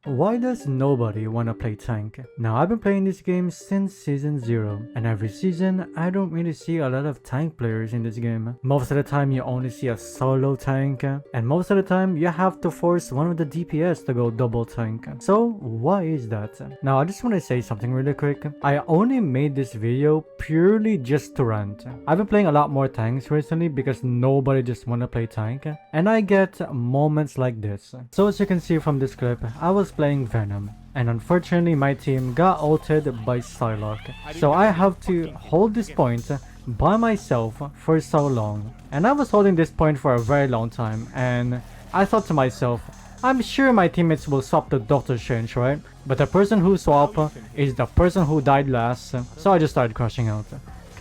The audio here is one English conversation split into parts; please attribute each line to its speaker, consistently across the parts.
Speaker 1: Why does nobody wanna play tank? Now I've been playing this game since season 0, and every season I don't really see a lot of tank players in this game. Most of the time you only see a solo tank, and most of the time you have to force one of the DPS to go double tank. So why is that? Now I just want to say something really quick. I only made this video purely just to rant. I've been playing a lot more tanks recently because nobody just wanna play tank, and I get moments like this. So as you can see from this clip, I was playing Venom, and unfortunately my team got ulted by Psylocke, so I have to hold this point by myself for so long. And I was holding this point for a very long time, and I thought to myself, I'm sure my teammates will swap the Doctor Strange, right? But the person who swapped is the person who died last, so I just started crashing out.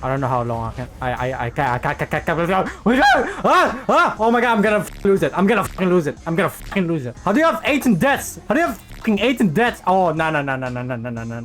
Speaker 1: I don't know how long I can't. I can't. Oh my god, I'm gonna lose it. I'm gonna fucking lose it. I'm gonna fucking lose it. How do you have 18 deaths? How do you have fucking 18 deaths? Oh, no.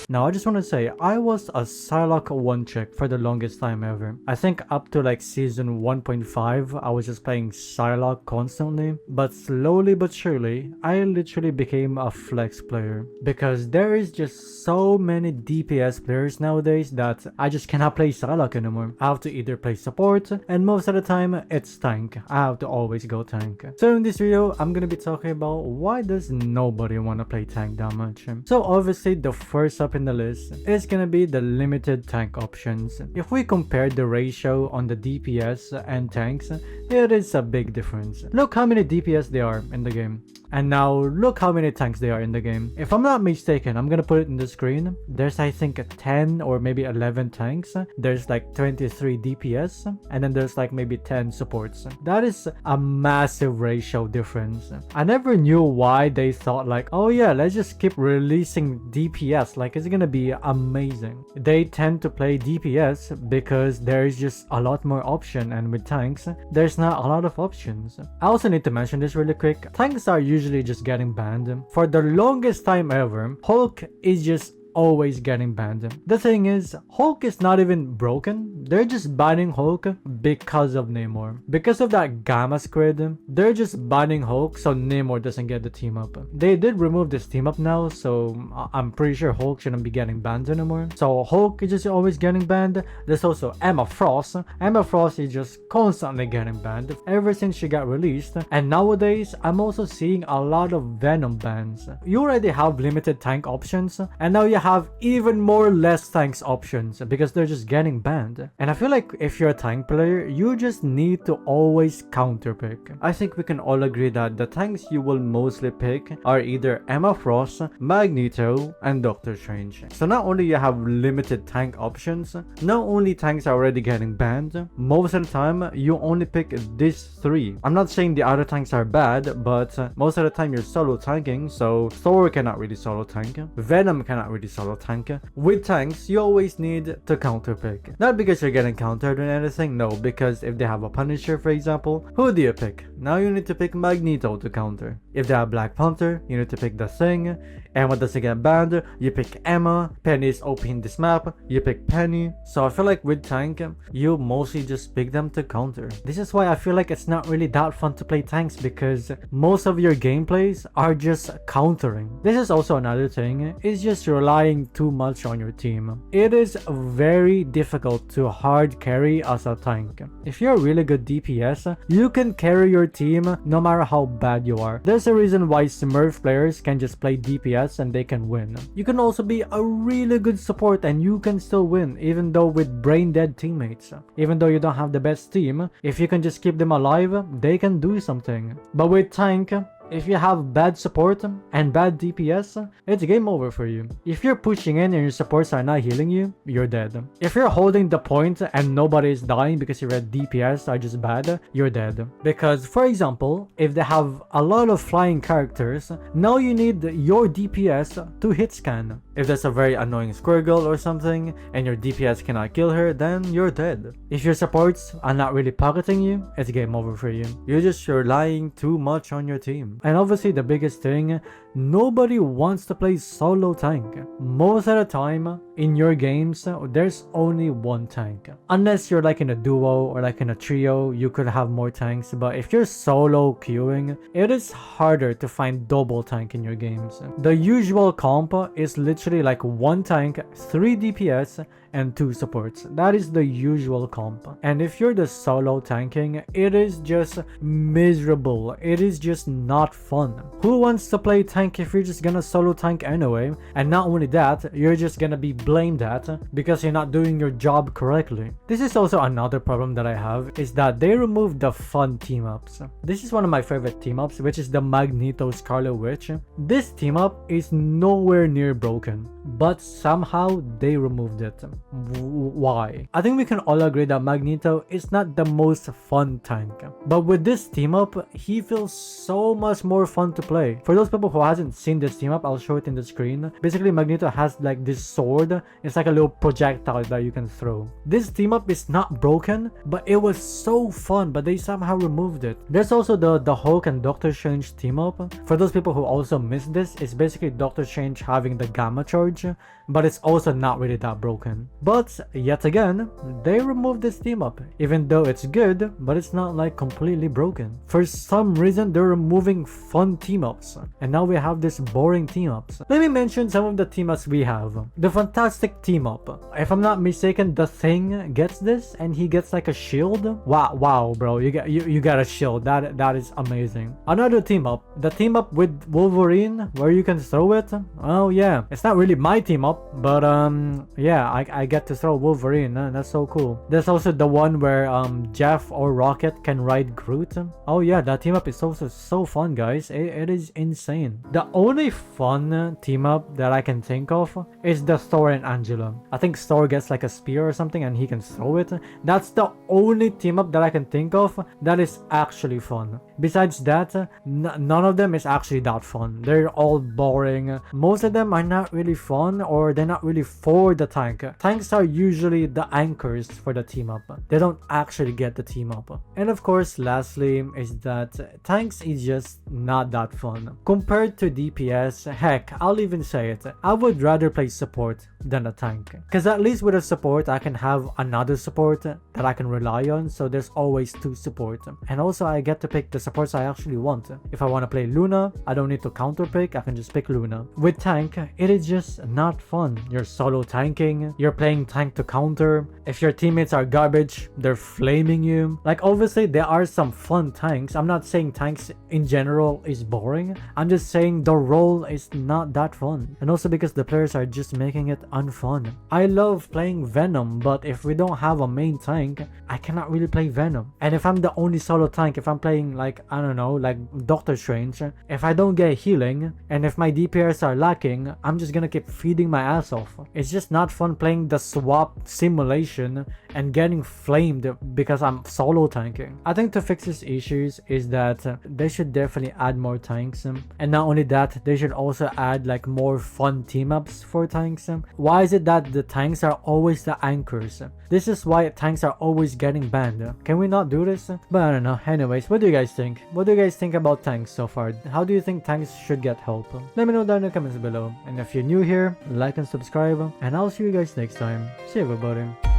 Speaker 1: Now I just want to say, I was a Psylocke one trick for the longest time ever. I think up to like season 1.5, I was just playing Psylocke constantly. But slowly but surely, I literally became a flex player. Because there is just so many DPS players nowadays that I just cannot play Psylocke anymore. I have to either play support, and most of the time it's tank. I have to always go tank. So in this video, I'm gonna be talking about why does nobody want to play tank that much. So obviously the first up in the list is gonna be the limited tank options. If we compare the ratio on the DPS and tanks, it is a big difference. Look how many DPS there are in the game. And now look how many tanks there are in the game. If I'm not mistaken, I'm gonna put it in the screen. There's I think 10 or maybe 11 tanks. There's like 23 DPS, and then there's like maybe 10 supports. That is a massive ratio difference. I never knew why they thought like, oh yeah, let's just keep releasing DPS, like it's gonna be amazing. They tend to play DPS because there's just a lot more option, and with tanks there's not a lot of options. I also need to mention this really quick. Tanks are usually just getting banned. For the longest time ever, Hulk is just always getting banned. The thing is, Hulk is not even broken. They're just banning Hulk because of Namor. Because of that Gamma Squid, they're just banning Hulk so Namor doesn't get the team up. They did remove this team up now, so I'm pretty sure Hulk shouldn't be getting banned anymore. So Hulk is just always getting banned. There's also Emma Frost. Emma Frost is just constantly getting banned ever since she got released. And nowadays, I'm also seeing a lot of Venom bans. You already have limited tank options, and now you have even more less tanks options because they're just getting banned. And I feel like if you're a tank player, you just need to always counter pick. I think we can all agree that the tanks you will mostly pick are either Emma Frost, Magneto, and Doctor Strange. So not only you have limited tank options, not only tanks are already getting banned, most of the time you only pick these 3. I'm not saying the other tanks are bad, but most of the time you're solo tanking, so Thor cannot really solo tank, Venom cannot really solo tank. With tanks, you always need to counter pick. Not because you're getting countered or anything, no, because if they have a Punisher, for example, who do you pick? Now you need to pick Magneto to counter. If they have Black Panther, you need to pick the Thing. Emma doesn't get banned, you pick Emma. Penny is OP in this map, you pick Penny. So I feel like with tank, you mostly just pick them to counter. This is why I feel like it's not really that fun to play tanks, because most of your gameplays are just countering. This is also another thing, is just relying too much on your team. It is very difficult to hard carry as a tank. If you're a really good DPS, you can carry your team no matter how bad you are. There's a reason why Smurf players can just play DPS and they can win. You can also be a really good support and you can still win, even though with brain dead teammates. Even though you don't have the best team, if you can just keep them alive, they can do something. But with tank, if you have bad support and bad DPS, it's game over for you. If you're pushing in and your supports are not healing you, you're dead. If you're holding the point and nobody is dying because your DPS are just bad, you're dead. Because, for example, if they have a lot of flying characters, now you need your DPS to hit scan. If there's a very annoying Squirgle or something and your DPS cannot kill her, then you're dead. If your supports are not really pocketing you, it's game over for you. You're just relying too much on your team. And obviously the biggest thing nobody wants to play solo tank. Most of the time, in your games, there's only one tank. Unless you're like in a duo or like in a trio, you could have more tanks, but if you're solo queuing, it is harder to find double tank in your games. The usual comp is literally like one tank, 3 DPS, and 2 supports. That is the usual comp. And if you're the solo tanking, it is just miserable. It is just not fun. Who wants to play tank if you're just gonna solo tank anyway? And not only that, you're just gonna be blamed at because you're not doing your job correctly. This is also another problem that I have, is that they removed the fun team ups. This is one of my favorite team ups, which is the Magneto Scarlet Witch. This team up is nowhere near broken, but somehow they removed it. Why? I think we can all agree that Magneto is not the most fun tank, but with this team up, he feels so much more fun to play. For those people who hasn't seen this team up, I'll show it in the screen. Basically, Magneto has like this sword. It's like a little projectile that you can throw. This team up is not broken, but it was so fun, but they somehow removed it. There's also the Hulk and Doctor Strange team up. For those people who also missed this, it's basically Doctor Strange having the Gamma Charge, but it's also not really that broken. But yet again, they removed this team up, even though it's good, but it's not like completely broken. For some reason, they're removing fun team ups, and now we have this boring team ups. Let me mention some of the team ups we have. The Fantastic team up. If I'm not mistaken, the Thing gets this, and he gets like a shield. Wow, bro, you got a shield. That is amazing. Another team up, the team up with Wolverine, where you can throw it. Oh yeah, it's not really my team up, but yeah, I get to throw Wolverine. That's so cool. There's also the one where Jeff or Rocket can ride Groot. Oh yeah, that team up is also so fun, guys. It is insane. The only fun team up that I can think of is the Thor and Angela. I think Thor gets like a spear or something and he can throw it. That's the only team up that I can think of that is actually fun. Besides that, none of them is actually that fun. They're all boring. Most of them are not really fun, or they're not really for the tank. Tanks are usually the anchors for the team up. They don't actually get the team up. And of course, lastly, is that tanks is just not that fun. Compared to DPS, heck, I'll even say it, I would rather play support than a tank. Because at least with a support, I can have another support that I can rely on, so there's always 2 support. And also, I get to pick the supports I actually want. If I want to play Luna, I don't need to counter pick, I can just pick Luna. With tank, it is just not fun. You're solo tanking, you're playing tank to counter. If your teammates are garbage, they're flaming you. Like, obviously, there are some fun tanks. I'm not saying tanks in general is boring. I'm just saying the role is not that fun. And also because the players are just making it unfun. I love playing Venom, but if we don't have a main tank, I cannot really play Venom. And if I'm the only solo tank, if I'm playing like, I don't know, like Doctor Strange, if I don't get healing, and if my DPS are lacking, I'm just gonna keep feeding my ass off. It's just not fun playing the swap simulation and getting flamed because I'm solo tanking. I think to fix these issues is that they should definitely add more tanks, and not only that, they should also add like more fun team ups for tanks. Why is it that the tanks are always the anchors? This is why tanks are always getting banned. Can we not do this? But I don't know. Anyways, what do you guys think? What do you guys think about tanks so far? How do you think tanks should get help? Let me know down in the comments below. And if you're new here, like and subscribe, and I'll see you guys next time. See you, everybody.